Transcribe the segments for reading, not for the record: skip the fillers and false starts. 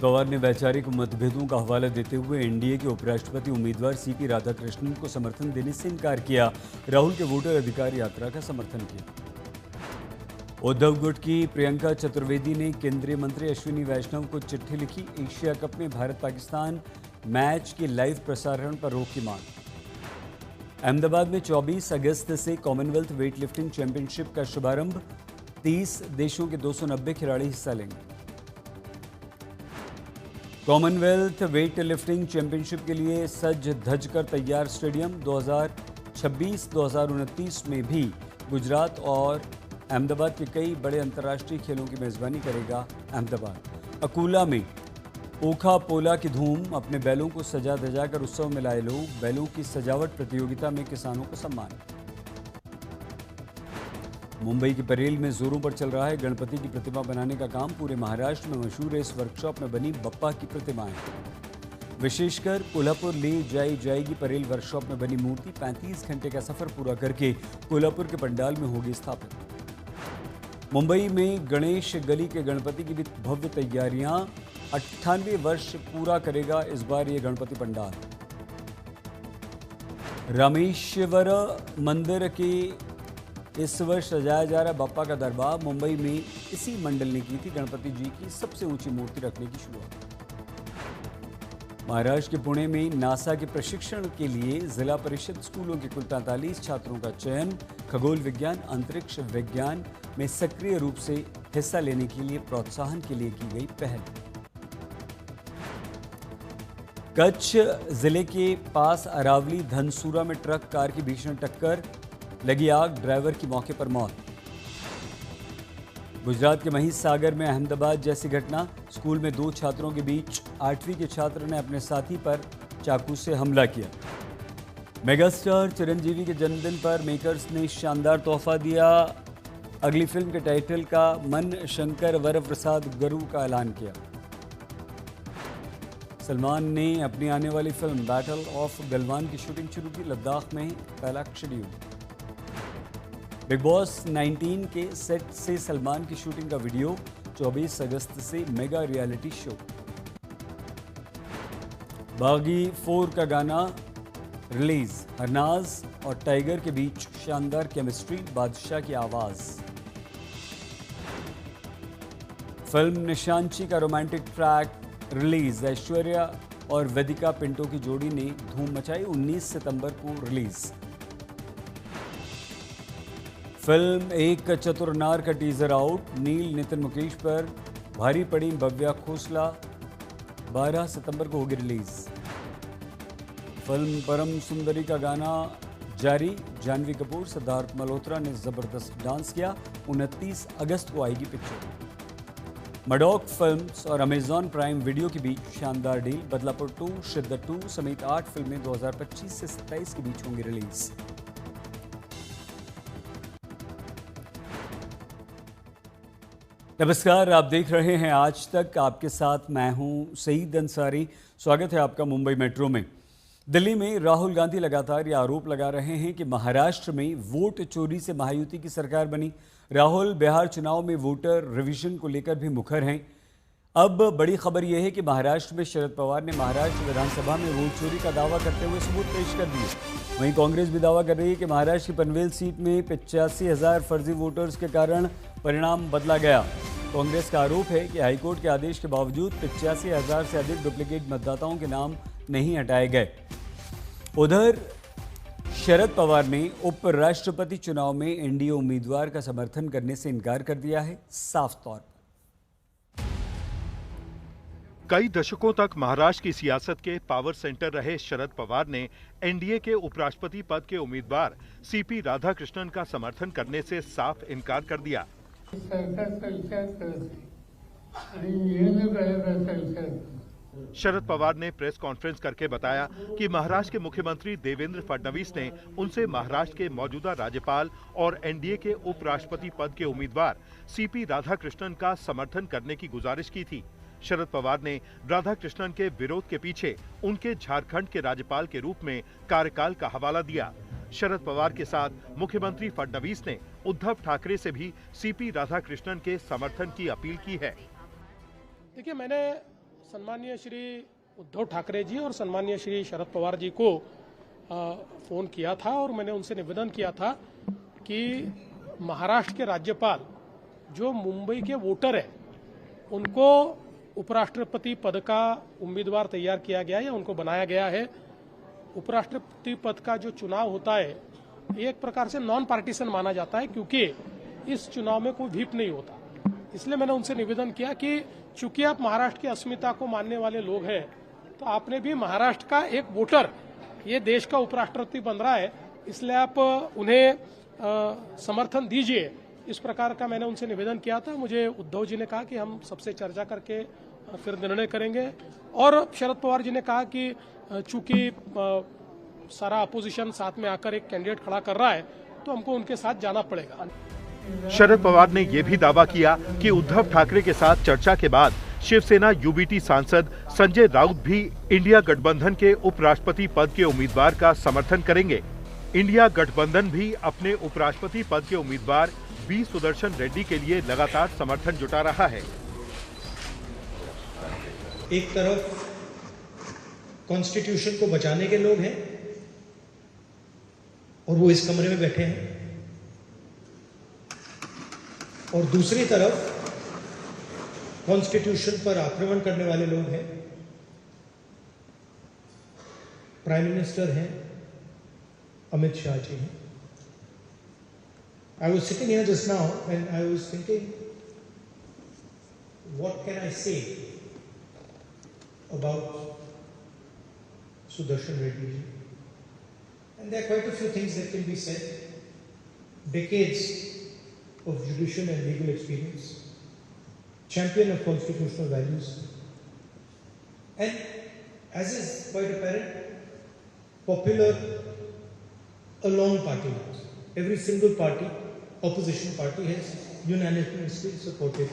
पवार ने वैचारिक मतभेदों का हवाला देते हुए एनडीए के उपराष्ट्रपति उम्मीदवार सीपी राधाकृष्णन को समर्थन देने से इनकार किया। राहुल के वोटर अधिकार यात्रा का समर्थन किया। उद्धव गुट की प्रियंका चतुर्वेदी ने केंद्रीय मंत्री अश्विनी वैष्णव को चिट्ठी लिखी। एशिया कप में भारत पाकिस्तान मैच के लाइव प्रसारण पर रोक की मांग। अहमदाबाद में 24 अगस्त से कॉमनवेल्थ वेट लिफ्टिंग चैंपियनशिप का शुभारंभ। 30 देशों के 290 खिलाड़ी हिस्सा लेंगे। कॉमनवेल्थ वेट लिफ्टिंग चैंपियनशिप के लिए सज धज कर तैयार स्टेडियम। 2026-2029 में भी गुजरात और अहमदाबाद के कई बड़े अंतर्राष्ट्रीय खेलों की मेजबानी करेगा अहमदाबाद। अकोला में ओखा पोला की धूम। अपने बैलों को सजा धजा कर उत्सव में लाए लोग। बैलों की सजावट प्रतियोगिता में किसानों को सम्मान। मुंबई की परेल में जोरों पर चल रहा है गणपति की प्रतिमा बनाने का काम। पूरे महाराष्ट्र में मशहूर है इस वर्कशॉप में बनी बप्पा की प्रतिमाएं। विशेषकर कोल्हापुर ले जाई जाएगी परेल वर्कशॉप में बनी मूर्ति। 35 घंटे का सफर पूरा करके कोल्हापुर के पंडाल में होगी स्थापित। मुंबई में गणेश गली के गणपति की भी भव्य तैयारियां। 98 वर्ष पूरा करेगा इस बार ये गणपति पंडाल। रामेश्वर मंदिर के इस वर्ष सजाया जा रहा बप्पा का दरबार। मुंबई में इसी मंडल ने की थी गणपति जी की सबसे ऊंची मूर्ति रखने की शुरुआत। महाराष्ट्र के पुणे में नासा के प्रशिक्षण के लिए जिला परिषद स्कूलों के कुल 45 छात्रों का चयन। खगोल विज्ञान अंतरिक्ष विज्ञान में सक्रिय रूप से हिस्सा लेने के लिए प्रोत्साहन के लिए की गई पहल। कच्छ जिले के पास अरावली धनसूरा में ट्रक कार की भीषण टक्कर। लगी आग, ड्राइवर की मौके पर मौत। गुजरात के महिसागर में अहमदाबाद जैसी घटना। स्कूल में 2 छात्रों के बीच 8वीं के छात्र ने अपने साथी पर चाकू से हमला किया। मेगास्टार चिरंजीवी के जन्मदिन पर मेकर्स ने शानदार तोहफा दिया। अगली फिल्म के टाइटल का मन शंकर वरप्रसाद गुरु का ऐलान किया। सलमान ने अपनी आने वाली फिल्म बैटल ऑफ गलवान की शूटिंग शुरू की। लद्दाख में पहला शेड्यूल। बिग बॉस 19 के सेट से सलमान की शूटिंग का वीडियो। 24 अगस्त से मेगा रियलिटी शो। बागी 4 का गाना रिलीज। हरनाज और टाइगर के बीच शानदार केमिस्ट्री। बादशाह की आवाज। फिल्म निशांची का रोमांटिक ट्रैक रिलीज। ऐश्वर्या और वेदिका पिंटो की जोड़ी ने धूम मचाई। 19 सितंबर को रिलीज। फिल्म एक चतुर नार का टीजर आउट। नील नितिन मुकेश पर भारी पड़ी भव्या खोसला। 12 सितंबर को होगी रिलीज। फिल्म परम सुंदरी का गाना जारी। जानवी कपूर सिद्धार्थ मल्होत्रा ने जबरदस्त डांस किया। 29 अगस्त को आएगी पिक्चर। मडॉक फिल्म्स और अमेजॉन प्राइम वीडियो के बीच शानदार डील। बदलापुर 2, शिद्दत 2 समेत 8 फिल्में 2025 से 27 के बीच होंगी रिलीज। नमस्कार, आप देख रहे हैं आज तक। आपके साथ मैं हूं सईद अंसारी। स्वागत है आपका मुंबई मेट्रो में। दिल्ली में राहुल गांधी लगातार ये आरोप लगा रहे हैं कि महाराष्ट्र में वोट चोरी से महायुति की सरकार बनी। राहुल बिहार चुनाव में वोटर रिवीजन को लेकर भी मुखर हैं। अब बड़ी खबर यह है कि महाराष्ट्र में शरद पवार ने महाराष्ट्र विधानसभा में वोट चोरी का दावा करते हुए सबूत पेश कर दिए। वहीं कांग्रेस भी दावा कर रही है कि महाराष्ट्र की पनवेल सीट में 85,000 फर्जी वोटर्स के कारण परिणाम बदला गया। कांग्रेस का आरोप है कि हाईकोर्ट के आदेश के बावजूद 85,000 से अधिक डुप्लीकेट मतदाताओं के नाम नहीं हटाए गए। उधर शरद पवार ने उपराष्ट्रपति चुनाव में एनडीए उम्मीदवार का समर्थन करने से इनकार कर दिया है साफ तौर पर। कई दशकों तक महाराष्ट्र की सियासत के पावर सेंटर रहे शरद पवार ने एनडीए के उपराष्ट्रपति पद के उम्मीदवार सीपी राधाकृष्णन का समर्थन करने से साफ इनकार कर दिया। शरद पवार ने प्रेस कॉन्फ्रेंस करके बताया कि महाराष्ट्र के मुख्यमंत्री देवेंद्र फडणवीस ने उनसे महाराष्ट्र के मौजूदा राज्यपाल और एनडीए के उपराष्ट्रपति पद के उम्मीदवार सीपी राधाकृष्णन का समर्थन करने की गुजारिश की थी। शरद पवार ने राधाकृष्णन के विरोध के पीछे उनके झारखंड के राज्यपाल के रूप में कार्यकाल का हवाला दिया। शरद पवार के साथ मुख्यमंत्री फडणवीस ने उद्धव ठाकरे से भी सीपी राधाकृष्णन के समर्थन की अपील की है। देखिए, मैंने सम्मानीय श्री उद्धव ठाकरे जी और सम्मानीय श्री शरद पवार जी को फोन किया था और मैंने उनसे निवेदन किया था कि महाराष्ट्र के राज्यपाल जो मुंबई के वोटर है उनको उपराष्ट्रपति पद का उम्मीदवार तैयार किया गया है या उनको बनाया गया है। उपराष्ट्रपति पद का जो चुनाव होता है एक प्रकार से नॉन पार्टीशन माना जाता है क्योंकि इस चुनाव में कोई व्हिप नहीं होता। इसलिए मैंने उनसे निवेदन किया कि चूंकि आप महाराष्ट्र की अस्मिता को मानने वाले लोग हैं तो आपने भी महाराष्ट्र का एक वोटर ये देश का उपराष्ट्रपति बन रहा है, इसलिए आप उन्हें समर्थन दीजिए। इस प्रकार का मैंने उनसे निवेदन किया था। मुझे उद्धव जी ने कहा कि हम सबसे चर्चा करके फिर निर्णय करेंगे और शरद पवार जी ने कहा कि चूंकि सारा अपोजिशन साथ में आकर एक कैंडिडेट खड़ा कर रहा है तो हमको उनके साथ जाना पड़ेगा। शरद पवार ने यह भी दावा किया कि उद्धव ठाकरे के साथ चर्चा के बाद शिवसेना यूबीटी सांसद संजय राउत भी इंडिया गठबंधन के उपराष्ट्रपति पद के उम्मीदवार का समर्थन करेंगे। इंडिया गठबंधन भी अपने उपराष्ट्रपति पद के उम्मीदवार बी सुदर्शन रेड्डी के लिए लगातार समर्थन जुटा रहा है। एक तरफ कॉन्स्टिट्यूशन को बचाने के लोग हैं और वो इस कमरे में बैठे हैं, और दूसरी तरफ कॉन्स्टिट्यूशन पर आक्रमण करने वाले लोग हैं। प्राइम मिनिस्टर हैं अमित शाह जी हैं। I was sitting here just now and I was thinking, what can I say about Sudarshan Reddy ji? And there are quite a few things that can be said. Decades of judicial and legal experience, champion of constitutional values, and as is quite apparent, popular along party lines. Every single party, opposition party, has unanimously supported.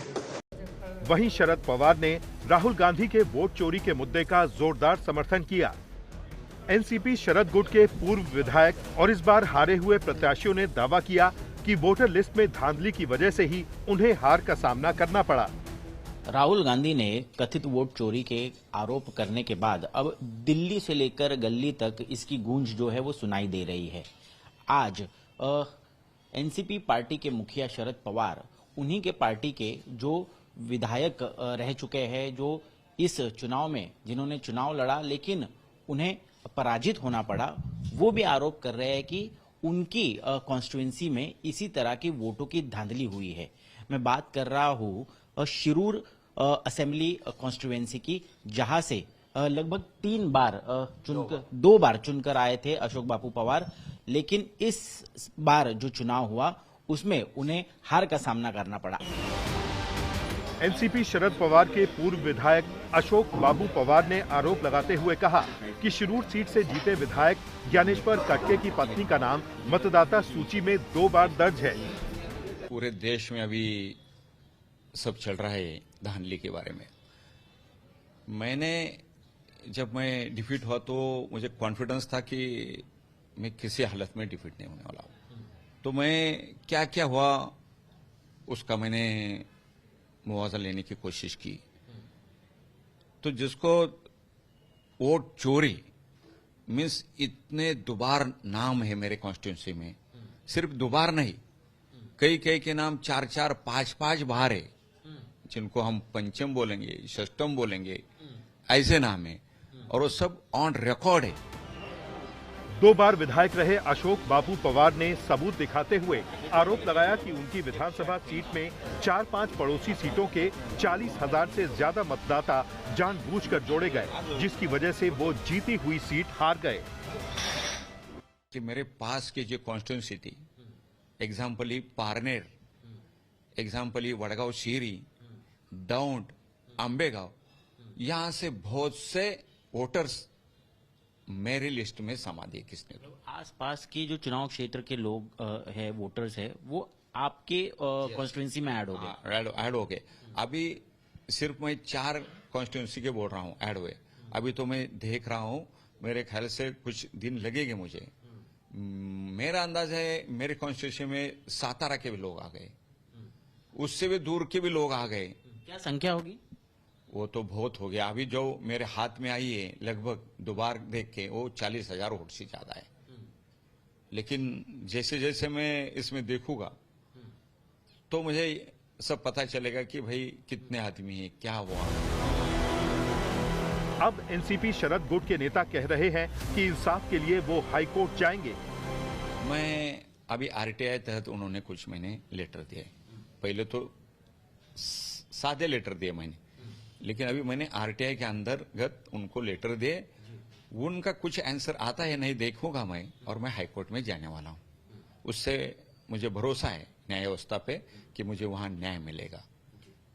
वहीं शरद पवार ने राहुल गांधी के vote चोरी के मुद्दे का जोरदार समर्थन किया। एनसीपी शरद गुट के पूर्व विधायक और इस बार हारे हुए प्रत्याशियों ने दावा किया कि वोटर लिस्ट में धांधली की वजह से ही उन्हें हार का सामना करना पड़ा। राहुल गांधी ने कथित वोट चोरी के आरोप करने के बाद अब दिल्ली से लेकर गली तक इसकी गूंज जो है वो सुनाई दे रही है। आज एनसीपी पार्टी के मुखिया शरद पवार उन्हीं के पार्टी के जो विधायक रह चुके हैं, जो इस चुनाव में जिन्होंने चुनाव लड़ा लेकिन उन्हें पराजित होना पड़ा, वो भी आरोप कर रहे हैं कि उनकी कॉन्स्टिट्यूएंसी में इसी तरह की वोटों की धांधली हुई है। मैं बात कर रहा हूं शिरूर असेंबली कॉन्स्टिट्यूएंसी की, जहां से लगभग 2 बार चुनकर आए थे अशोक बापू पवार, लेकिन इस बार जो चुनाव हुआ उसमें उन्हें हार का सामना करना पड़ा। एनसीपी शरद पवार के पूर्व विधायक अशोक बाबू पवार ने आरोप लगाते हुए कहा कि शिरूर सीट से जीते विधायक ज्ञानेश्वर कटके की पत्नी का नाम मतदाता सूची में 2 बार दर्ज है। पूरे देश में अभी सब चल रहा है धांधली के बारे में। जब मैं डिफीट हुआ तो मुझे कॉन्फिडेंस था कि मैं किसी हालत में डिफीट नहीं होने वाला हूं। तो मैं क्या क्या हुआ उसका मैंने मुआवजा लेने की कोशिश की। तो जिसको वोट चोरी मीन्स इतने दुबार नाम है मेरे कॉन्स्टिट्यूंसी में, सिर्फ दुबार नहीं, कई के नाम 4-4, 5-5 बार है, जिनको हम पंचम बोलेंगे, षष्टम बोलेंगे, ऐसे नाम है और वो सब ऑन रिकॉर्ड है। 2 बार विधायक रहे अशोक बापू पवार ने सबूत दिखाते हुए आरोप लगाया कि उनकी विधानसभा सीट में 4-5 पड़ोसी सीटों के 40,000 से ज्यादा मतदाता जानबूझकर जोड़े गए, जिसकी वजह से वो जीती हुई सीट हार गए। कि मेरे पास की जो कॉन्स्टिट्यूंसी थी, एग्जाम्पली पारनेर, एग्जाम्पली वडगांव शीरी, दौंड, आंबेगांव, यहां से बहुत से वोटर्स मेरी लिस्ट में समा दिए किसने। आसपास के जो चुनाव क्षेत्र के लोग है, वोटर्स है, वो आपके कॉन्स्टिट्यूएंसी में ऐड हो गए। ऐड हो गए। अभी सिर्फ मैं 4 कॉन्स्टिट्यूएंसी के बोल रहा हूँ ऐड हुए। अभी तो मैं देख रहा हूँ, मेरे ख्याल से कुछ दिन लगेंगे मुझे। मेरा अंदाज है मेरे कॉन्स्टिट्यूएंसी में सातारा के भी लोग आ गए, उससे भी दूर के भी लोग आ गए। क्या संख्या होगी? वो तो बहुत हो गया। अभी जो मेरे हाथ में आई है लगभग दोबार देख के वो 40,000 वोट से ज्यादा है। लेकिन जैसे जैसे मैं इसमें देखूंगा तो मुझे सब पता चलेगा कि भाई कितने आदमी है, क्या हुआ। अब एनसीपी शरद गुट के नेता कह रहे हैं कि इंसाफ के लिए वो हाईकोर्ट जाएंगे। मैं अभी आरटीआई तहत उन्होंने कुछ मैंने लेटर दिए, पहले तो सादे लेटर दिए मैंने, लेकिन अभी मैंने आरटीआई के अंतर्गत उनको लेटर दिए। उनका कुछ आंसर आता है नहीं देखूंगा मैं, और मैं हाईकोर्ट में जाने वाला हूं। उससे मुझे भरोसा है न्याय व्यवस्था पे कि मुझे वहां न्याय मिलेगा,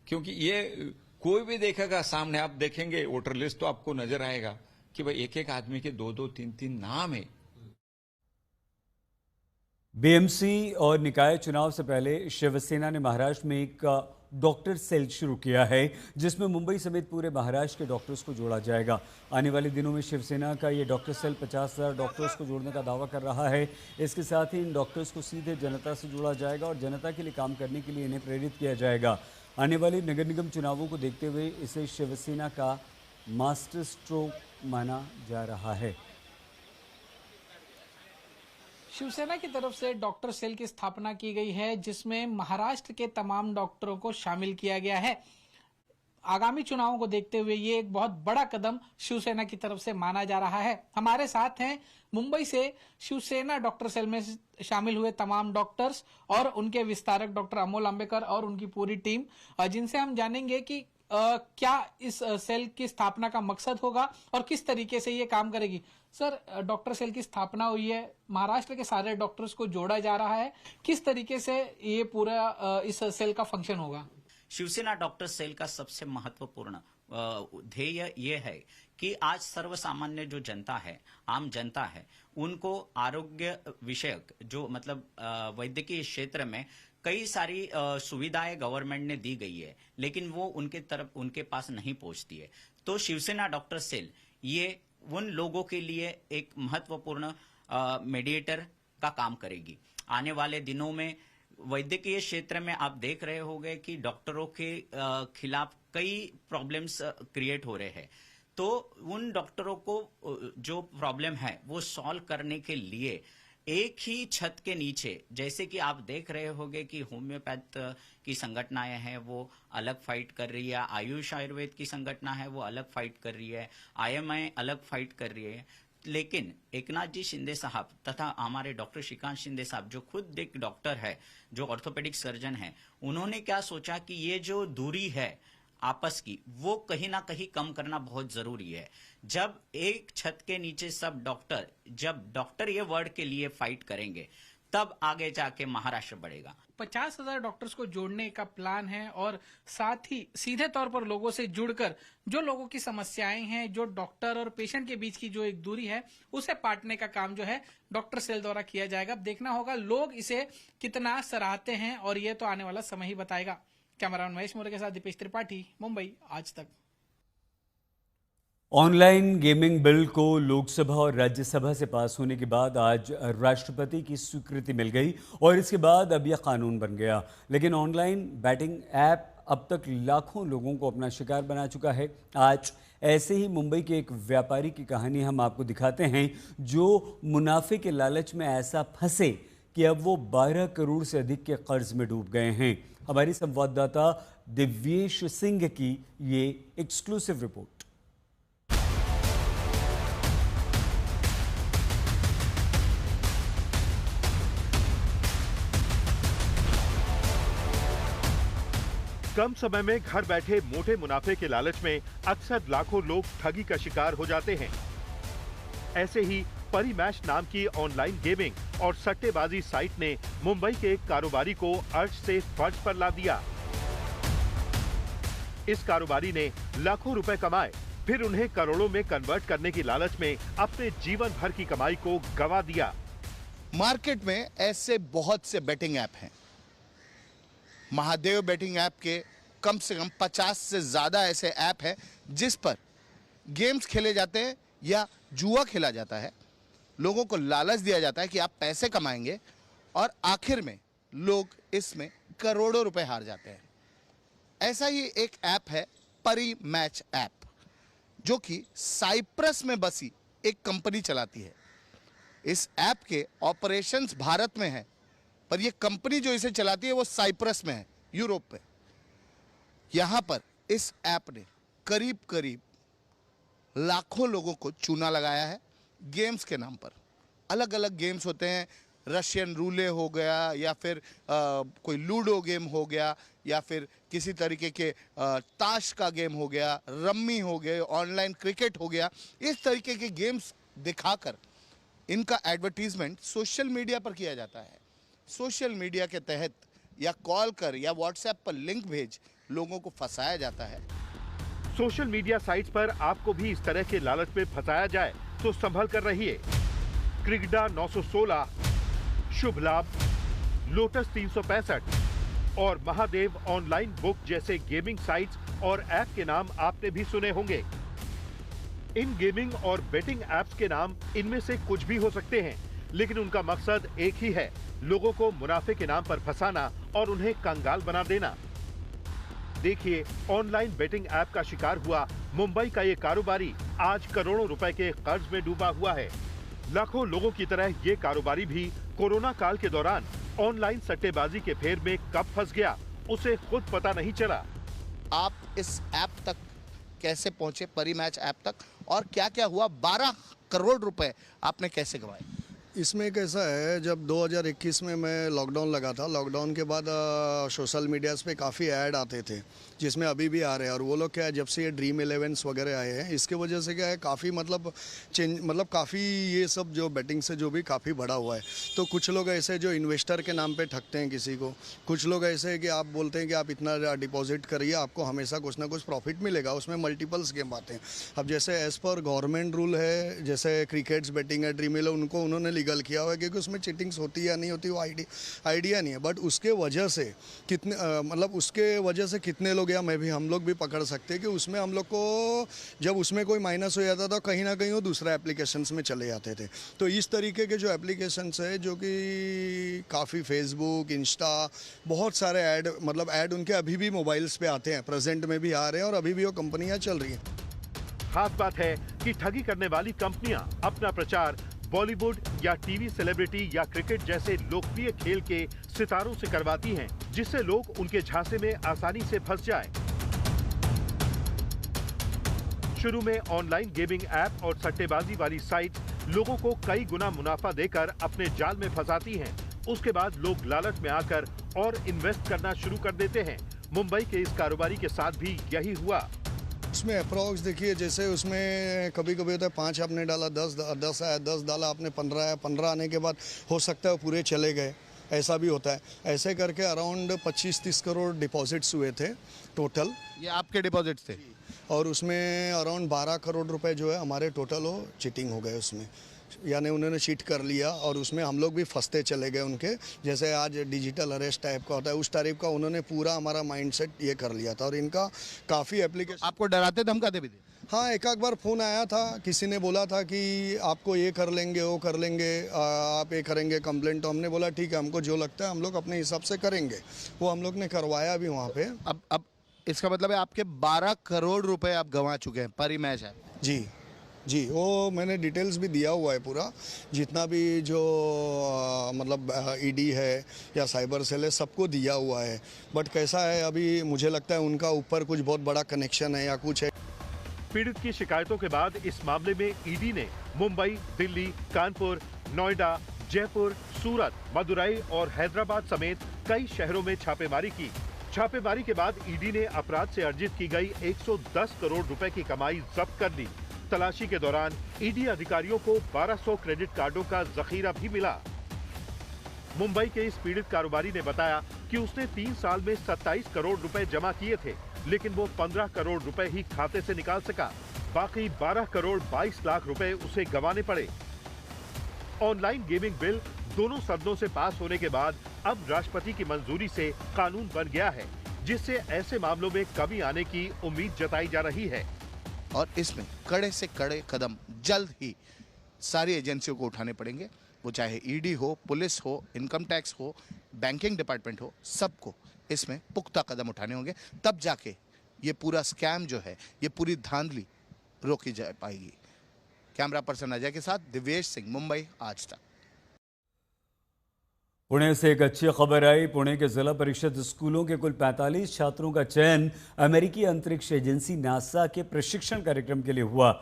क्योंकि ये कोई भी देखेगा सामने, आप देखेंगे वोटर लिस्ट तो आपको नजर आएगा कि भाई एक एक आदमी के 2-2, 3-3 नाम है। बीएमसी और निकाय चुनाव से पहले शिवसेना ने महाराष्ट्र में एक डॉक्टर सेल शुरू किया है, जिसमें मुंबई समेत पूरे महाराष्ट्र के डॉक्टर्स को जोड़ा जाएगा। आने वाले दिनों में शिवसेना का ये डॉक्टर सेल 50,000 डॉक्टर्स को जोड़ने का दावा कर रहा है। इसके साथ ही इन डॉक्टर्स को सीधे जनता से जोड़ा जाएगा और जनता के लिए काम करने के लिए इन्हें प्रेरित किया जाएगा। आने वाले नगर निगम चुनावों को देखते हुए इसे शिवसेना का मास्टर स्ट्रोक माना जा रहा है। शिवसेना की तरफ से डॉक्टर सेल की स्थापना की गई है, जिसमें महाराष्ट्र के तमाम डॉक्टरों को शामिल किया गया है। आगामी चुनावों को देखते हुए ये एक बहुत बड़ा कदम शिवसेना की तरफ से माना जा रहा है। हमारे साथ हैं मुंबई से शिवसेना डॉक्टर सेल में शामिल हुए तमाम डॉक्टर्स और उनके विस्तारक डॉक्टर अमोल अंबेकर और उनकी पूरी टीम, जिनसे हम जानेंगे कि क्या इस सेल की स्थापना का मकसद होगा और किस तरीके से ये काम करेगी। सर, डॉक्टर सेल की स्थापना हुई है, महाराष्ट्र के सारे डॉक्टर्स को जोड़ा जा रहा है, किस तरीके से ये पूरा इस सेल का फंक्शन होगा? शिवसेना डॉक्टर सेल का सबसे महत्वपूर्ण ध्येय ये है कि आज सर्वसामान्य जो जनता है, आम जनता है, उनको आरोग्य विषयक जो मतलब वैद्यकीय क्षेत्र में कई सारी सुविधाएं गवर्नमेंट ने दी गई है, लेकिन वो उनके पास नहीं पहुंचती है। तो शिवसेना डॉक्टर सेल ये उन लोगों के लिए एक महत्वपूर्ण मेडिएटर का काम करेगी। आने वाले दिनों में वैद्यकीय क्षेत्र में आप देख रहे होंगे कि डॉक्टरों के खिलाफ कई प्रॉब्लम्स क्रिएट हो रहे हैं। तो उन डॉक्टरों को जो प्रॉब्लम है वो सॉल्व करने के लिए एक ही छत के नीचे, जैसे कि आप देख रहे होंगे कि होम्योपैथ की संगठनाएं हैं वो अलग फाइट कर रही है, आयुष आयुर्वेद की संगठना है वो अलग फाइट कर रही है, आईएमए अलग फाइट कर रही है, लेकिन एकनाथ जी शिंदे साहब तथा हमारे डॉक्टर श्रीकांत शिंदे साहब जो खुद एक डॉक्टर है, जो ऑर्थोपेडिक सर्जन है, उन्होंने क्या सोचा कि ये जो दूरी है आपस की वो कहीं ना कहीं कम करना बहुत जरूरी है। जब एक छत के नीचे सब डॉक्टर, जब डॉक्टर ये वर्ड के लिए फाइट करेंगे तब आगे जाके महाराष्ट्र बढ़ेगा। 50,000 डॉक्टर्स को जोड़ने का प्लान है और साथ ही सीधे तौर पर लोगों से जुड़कर जो लोगों की समस्याएं हैं, जो डॉक्टर और पेशेंट के बीच की जो एक दूरी है, उसे पाटने का काम जो है डॉक्टर सेल द्वारा किया जाएगा। अब देखना होगा लोग इसे कितना सराहते हैं और ये तो आने वाला समय ही बताएगा। कैमरामैन महेश मोरे के साथ दीपेश त्रिपाठी, मुंबई आज तक। ऑनलाइन गेमिंग बिल को लोकसभा और राज्यसभा से पास होने के बाद आज राष्ट्रपति की स्वीकृति मिल गई और इसके बाद अब यह कानून बन गया। लेकिन ऑनलाइन बैटिंग ऐप अब तक लाखों लोगों को अपना शिकार बना चुका है। आज ऐसे ही मुंबई के एक व्यापारी की कहानी हम आपको दिखाते हैं, जो मुनाफे के लालच में ऐसा फंसे कि अब वो 12 करोड़ से अधिक के कर्ज में डूब गए हैं। हमारी संवाददाता दिव्येश सिंह की ये एक्सक्लूसिव रिपोर्ट। कम समय में घर बैठे मोटे मुनाफे के लालच में अक्सर लाखों लोग ठगी का शिकार हो जाते हैं। ऐसे ही परिमैश नाम की ऑनलाइन गेमिंग और सट्टेबाजी साइट ने मुंबई के एक कारोबारी को अर्श से फर्श पर ला दिया। इस कारोबारी ने लाखों रुपए कमाए, फिर उन्हें करोड़ों में कन्वर्ट करने की लालच में अपने जीवन भर की कमाई को गंवा दिया। मार्केट में ऐसे बहुत से बेटिंग ऐप हैं। महादेव बेटिंग ऐप के कम से कम 50 से ज़्यादा ऐसे ऐप हैं जिस पर गेम्स खेले जाते हैं या जुआ खेला जाता है। लोगों को लालच दिया जाता है कि आप पैसे कमाएंगे और आखिर में लोग इसमें करोड़ों रुपए हार जाते हैं। ऐसा ही एक ऐप है परी मैच ऐप, जो कि साइप्रस में बसी एक कंपनी चलाती है। इस ऐप के ऑपरेशंस भारत में है, पर यह कंपनी जो इसे चलाती है वो साइप्रस में है, यूरोप पे। यहां पर इस ऐप ने करीब करीब लाखों लोगों को चूना लगाया है गेम्स के नाम पर। अलग अलग गेम्स होते हैं, रशियन रूले हो गया, या फिर कोई लूडो गेम हो गया, या फिर किसी तरीके के ताश का गेम हो गया, रम्मी हो गए, ऑनलाइन क्रिकेट हो गया। इस तरीके के गेम्स दिखाकर इनका एडवर्टीजमेंट सोशल मीडिया पर किया जाता है। सोशल मीडिया के तहत या कॉल कर या व्हाट्सएप पर लिंक भेज लोगों को फंसाया जाता है। सोशल मीडिया साइट्स पर आपको भी इस तरह के लालच में फंसाया जाए तो संभल कर रहिए। क्रिकेडा 916, शुभ लाभ, लोटस 365 और महादेव ऑनलाइन बुक जैसे गेमिंग साइट्स और ऐप के नाम आपने भी सुने होंगे। इन गेमिंग और बेटिंग ऐप्स के नाम इनमें से कुछ भी हो सकते हैं, लेकिन उनका मकसद एक ही है, लोगों को मुनाफे के नाम पर फंसाना और उन्हें कंगाल बना देना। देखिए, ऑनलाइन बेटिंग ऐप का शिकार हुआ मुंबई का ये कारोबारी आज करोड़ों रुपए के कर्ज में डूबा हुआ है। लाखों लोगों की तरह ये कारोबारी भी कोरोना काल के दौरान ऑनलाइन सट्टेबाजी के फेर में कब फंस गया, उसे खुद पता नहीं चला। आप इस ऐप तक कैसे पहुंचे, परी मैच ऐप तक, और क्या क्या हुआ? 12 करोड़ रुपए आपने कैसे गंवाए? इसमें कैसा है, जब 2021 में मैं लॉकडाउन लगा था, लॉकडाउन के बाद सोशल मीडियाज़ पे काफ़ी ऐड आते थे, जिसमें अभी भी आ रहे हैं। और वो लोग क्या है, जब से ये ड्रीम 11s वगैरह आए हैं, इसके वजह से क्या है, काफ़ी मतलब काफ़ी ये सब जो बैटिंग से जो भी काफ़ी बढ़ा हुआ है। तो कुछ लोग ऐसे जो इन्वेस्टर के नाम पे ठगते हैं किसी को, कुछ लोग ऐसे हैं कि आप बोलते हैं कि आप इतना डिपॉजिट करिए, आपको हमेशा कुछ ना कुछ प्रॉफिट मिलेगा। उसमें मल्टीपल्स गेम आते हैं। अब जैसे एज़ पर गवर्नमेंट रूल है, जैसे क्रिकेट्स बेटिंग है, ड्रीम 11, उनको उन्होंने लीगल किया हुआ है, क्योंकि उसमें चीटिंग्स होती है या नहीं होती वो आइडिया नहीं है। बट उसके वजह से कितने लोग, या हम लोग भी पकड़ सकते हैं कि उसमें हम लोग को जब उसमें कोई माइनस हो जाता था, कहीं ना कहीं वो दूसरा एप्लीकेशंस में चले जाते थे। तो इस तरीके के जो एप्लीकेशंस है, जो कि काफ़ी फेसबुक, इंस्टा, बहुत सारे ऐड उनके अभी भी मोबाइल्स पे आते हैं, प्रेजेंट में भी आ रहे हैं और अभी भी वो कंपनियां चल रही हैं। खास बात है कि ठगी करने वाली कंपनियां अपना प्रचार बॉलीवुड या टीवी सेलिब्रिटी या क्रिकेट जैसे लोकप्रिय खेल के सितारों से करवाती हैं, जिससे लोग उनके झांसे में आसानी से फंस जाएं। शुरू में ऑनलाइन गेमिंग ऐप और सट्टेबाजी वाली साइट लोगों को कई गुना मुनाफा देकर अपने जाल में फंसाती हैं। उसके बाद लोग लालच में आकर और इन्वेस्ट करना शुरू कर देते हैं। मुंबई के इस कारोबारी के साथ भी यही हुआ। उसमें अप्रॉक्स देखिए, जैसे उसमें कभी कभी होता है 5 आपने डाला, 10 आया, 10 डाला आपने, 15 आया, 15 आने के बाद हो सकता है पूरे चले गए, ऐसा भी होता है। ऐसे करके अराउंड 25-30 करोड़ डिपॉजिट्स हुए थे टोटल। ये आपके डिपॉजिट्स थे? और उसमें अराउंड 12 करोड़ रुपए जो है हमारे टोटल वो चीटिंग हो गए उसमें, यानी उन्होंने चीट कर लिया और उसमें हम लोग भी फंसते चले गए उनके। जैसे आज डिजिटल अरेस्ट टाइप का होता है, उस टाइप का उन्होंने पूरा हमारा माइंडसेट ये कर लिया था। और इनका काफ़ी एप्लीकेशन आपको डराते धमकाते भी थे? हाँ, एक बार फ़ोन आया था, किसी ने बोला था कि आपको ये कर लेंगे, वो कर लेंगे, आप ये करेंगे कंप्लेंट। तो हमने बोला ठीक है, हमको जो लगता है हम लोग अपने हिसाब से करेंगे। वो हम लोग ने करवाया भी वहाँ पे। अब इसका मतलब है आपके 12 करोड़ रुपए आप गंवा चुके हैं परी मैच है? जी, वो मैंने डिटेल्स भी दिया हुआ है पूरा, जितना भी जो मतलब ईडी है या साइबर सेल है, सबको दिया हुआ है। बट कैसा है, अभी मुझे लगता है उनका ऊपर कुछ बहुत बड़ा कनेक्शन है या कुछ है। पीड़ित की शिकायतों के बाद इस मामले में ईडी ने मुंबई, दिल्ली, कानपुर, नोएडा, जयपुर, सूरत, मदुरई और हैदराबाद समेत कई शहरों में छापेमारी की। छापेमारी के बाद ईडी ने अपराध से अर्जित की गई 110 करोड़ रुपए की कमाई जब्त कर ली। तलाशी के दौरान ईडी अधिकारियों को 1200 क्रेडिट कार्डों का जखीरा भी मिला। मुंबई के इस पीड़ित कारोबारी ने बताया कि उसने 3 साल में 27 करोड़ रुपए जमा किए थे, लेकिन वो 15 करोड़ रुपए ही खाते से निकाल सका। बाकी 12 करोड़ 22 लाख रुपए उसे गंवाने पड़े। ऑनलाइन गेमिंग बिल दोनों सदनों से पास होने के बाद अब राष्ट्रपति की मंजूरी से कानून बन गया है, जिससे ऐसे मामलों में कमी आने की उम्मीद जताई जा रही है। और इसमें कड़े से कड़े कदम जल्द ही सारी एजेंसियों को उठाने पड़ेंगे, वो चाहे ईडी हो, पुलिस हो, इनकम टैक्स हो, बैंकिंग डिपार्टमेंट हो, सबको इसमें पुख्ता कदम उठाने होंगे। तब जाके ये पूरा स्कैम जो है, ये पूरी धांधली रोकी जा पाएगी। कैमरा पर्सन अजय के साथ दिव्येश सिंह, मुंबई, आज तक। पुणे से एक अच्छी खबर आई। पुणे के जिला परिषद स्कूलों के कुल 45 छात्रों का चयन अमेरिकी अंतरिक्ष एजेंसी नासा के प्रशिक्षण कार्यक्रम के लिए हुआ।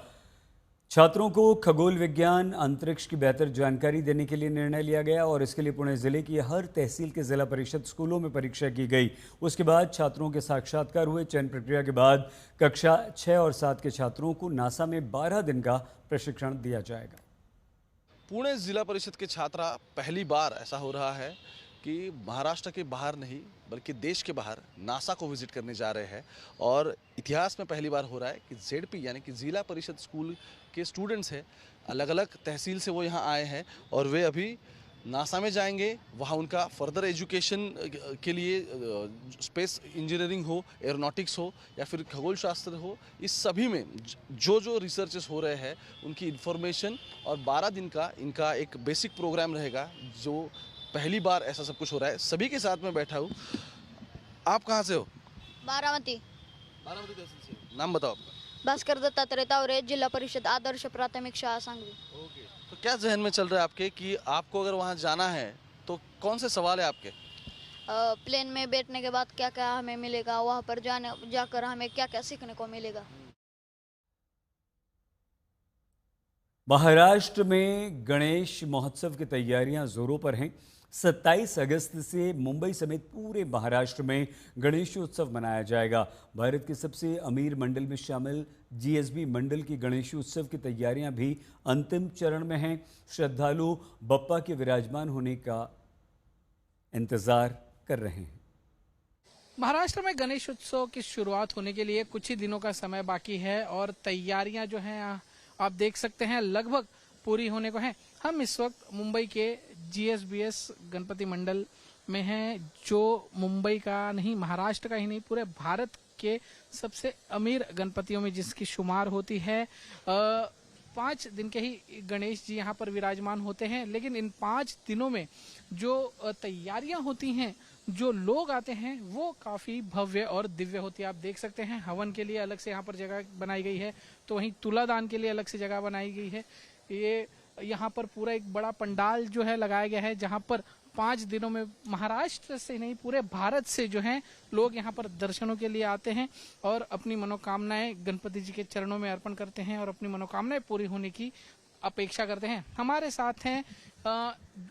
छात्रों को खगोल विज्ञान, अंतरिक्ष की बेहतर जानकारी देने के लिए निर्णय लिया गया और इसके लिए पुणे जिले की हर तहसील के जिला परिषद स्कूलों में परीक्षा की गई। उसके बाद छात्रों के साक्षात्कार हुए। चयन प्रक्रिया के बाद कक्षा 6 और 7 के छात्रों को नासा में 12 दिन का प्रशिक्षण दिया जाएगा। पुणे जिला परिषद के छात्रा पहली बार ऐसा हो रहा है कि महाराष्ट्र के बाहर नहीं बल्कि देश के बाहर नासा को विजिट करने जा रहे हैं और इतिहास में पहली बार हो रहा है कि जेडपी यानी कि जिला परिषद स्कूल के स्टूडेंट्स हैं, अलग अलग तहसील से वो यहाँ आए हैं और वे अभी नासा में जाएंगे। वहाँ उनका फर्दर एजुकेशन के लिए स्पेस इंजीनियरिंग हो, एरोनॉटिक्स हो या फिर खगोल शास्त्र हो, इस सभी में जो जो रिसर्चेस हो रहे हैं उनकी इन्फॉर्मेशन और 12 दिन का इनका एक बेसिक प्रोग्राम रहेगा जो पहली बार ऐसा सब कुछ हो रहा है। सभी के साथ में बैठा हूँ। आप कहाँ से हो? बारामती तहसील से। नाम बताओ आपका। भास्कर दत्तात्रय तावरे, जिला परिषद आदर्श प्राथमिक शाळा सांगली। ओके, तो क्या जहन में चल रहा है आपके कि आपको अगर वहाँ जाना है तो कौन से सवाल है आपके? प्लेन में बैठने के बाद क्या क्या हमें मिलेगा, वहाँ पर जाकर हमें क्या क्या सीखने को मिलेगा। महाराष्ट्र में गणेश महोत्सव की तैयारियां जोरों पर हैं। 27 अगस्त से मुंबई समेत पूरे महाराष्ट्र में गणेशोत्सव मनाया जाएगा। भारत के सबसे अमीर मंडल में शामिल जीएसबी मंडल की गणेशोत्सव की तैयारियां भी अंतिम चरण में हैं। श्रद्धालु बप्पा के विराजमान होने का इंतजार कर रहे हैं। महाराष्ट्र में गणेशोत्सव की शुरुआत होने के लिए कुछ ही दिनों का समय बाकी है और तैयारियां जो हैं आप देख सकते हैं लगभग पूरी होने को हैं। हम इस वक्त मुंबई के जीएसबीएस गणपति मंडल में हैं, जो मुंबई का नहीं, महाराष्ट्र का ही नहीं, पूरे भारत के सबसे अमीर गणपतियों में जिसकी शुमार होती है। 5 दिन के ही गणेश जी यहाँ पर विराजमान होते हैं, लेकिन इन 5 दिनों में जो तैयारियां होती हैं, जो लोग आते हैं, वो काफी भव्य और दिव्य होती है। आप देख सकते हैं हवन के लिए अलग से यहाँ पर जगह बनाई गई है, तो वहीं तुलादान के लिए अलग से जगह बनाई गई है। ये यहाँ पर पूरा एक बड़ा पंडाल जो है लगाया गया है, जहाँ पर 5 दिनों में महाराष्ट्र से नहीं पूरे भारत से जो हैं लोग यहाँ पर दर्शनों के लिए आते हैं और अपनी मनोकामनाएं गणपति जी के चरणों में अर्पण करते हैं और अपनी मनोकामनाएं पूरी होने की अपेक्षा करते हैं। हमारे साथ हैं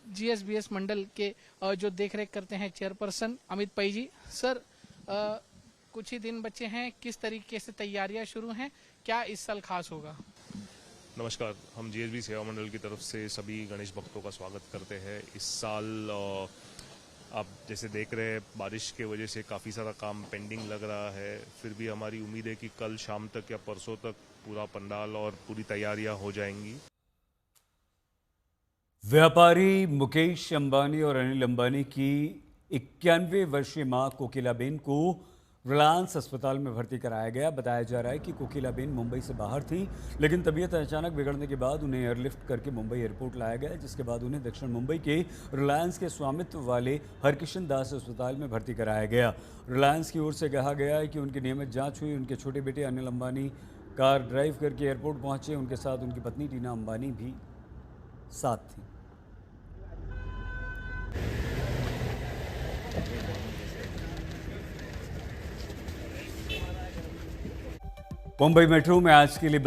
जीएसबीएस मंडल के जो देखरेख करते हैं चेयरपर्सन अमित पै जी। सर, कुछ ही दिन बचे हैं, किस तरीके से तैयारियां शुरू हैं, क्या इस साल खास होगा? नमस्कार, हम जीएसबी सेवा मंडल की तरफ से सभी गणेश भक्तों का स्वागत करते हैं। इस साल आप जैसे देख रहे हैं बारिश के वजह से काफ़ी सारा काम पेंडिंग लग रहा है, फिर भी हमारी उम्मीद है कि कल शाम तक या परसों तक पूरा पंडाल और पूरी तैयारियां हो जाएंगी। व्यापारी मुकेश अंबानी और अनिल अंबानी की 91 वर्षीय मां कोकिलाबेन को रिलायंस अस्पताल में भर्ती कराया गया। बताया जा रहा है कि कोकिलाबेन मुंबई से बाहर थी, लेकिन तबीयत अचानक बिगड़ने के बाद उन्हें एयरलिफ्ट करके मुंबई एयरपोर्ट लाया गया, जिसके बाद उन्हें दक्षिण मुंबई के रिलायंस के स्वामित्व वाले हरकिशन दास अस्पताल में भर्ती कराया गया। रिलायंस की ओर से कहा गया है कि उनकी नियमित जाँच हुई। उनके छोटे बेटे अनिल अंबानी कार ड्राइव करके एयरपोर्ट पहुँचे। उनके साथ उनकी पत्नी टीना अंबानी भी साथ थी। मुंबई मेट्रो में आज के लिए